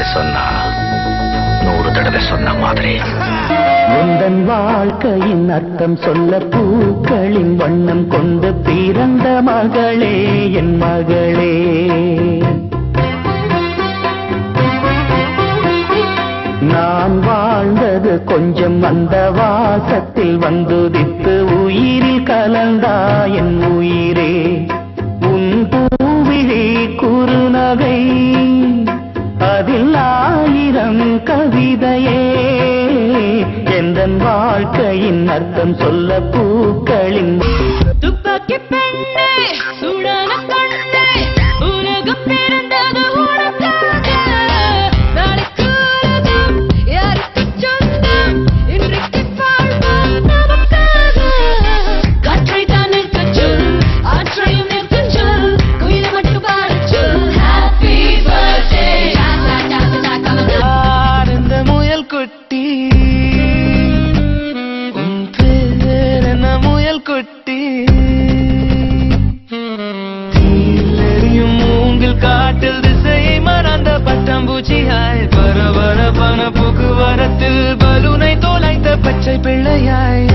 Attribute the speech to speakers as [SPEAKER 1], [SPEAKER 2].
[SPEAKER 1] தடவை சொன்னா 100 தடவை சொன்ன மாதிரி.
[SPEAKER 2] உந்தன் வாழ்க்கையின் அர்த்தம் சொல்ல பூக்களின் வண்ணம் கொண்டு பிறந்த மகளே என் மகளே. நான் வாழ்ந்தது கொஞ்சம் அந்த வாசத்தில் வந்துதித்து உயிரில் கலந்தா என் உயிரே. உன் பூவிழி குறுநகை அதில் 1000 கவிதையே. எந்தன் வாழ்க்கையின் அர்த்தம் சொல்ல பூக்களின்
[SPEAKER 3] துப்பாக்கி பெண்ணே சூடான கண்ணே உலகம் பிறந்தது உனக்காக. நாளைக்கு உலகம் யாருக்கு சொந்தம் இன்றைக்கு வாழ்வோம் நமக்காக. காற்றை தான் நிற்க சொல் ஆற்றையும் நிற்க சொல் குயிலை மட்டும் பாட சொல். ஹாப்பி பர்த்டே
[SPEAKER 4] இந்த முயல் குட்டி உன் பேர் என்ன முயல் குட்டி. எரியும் மூங்கில் காட்டில் திசையை மறந்த பட்டாம்பூச்சியாய் பரபரப்பான போக்குவரத்தில் பலூனை தோலைத்த பச்சை பிள்ளையாய்.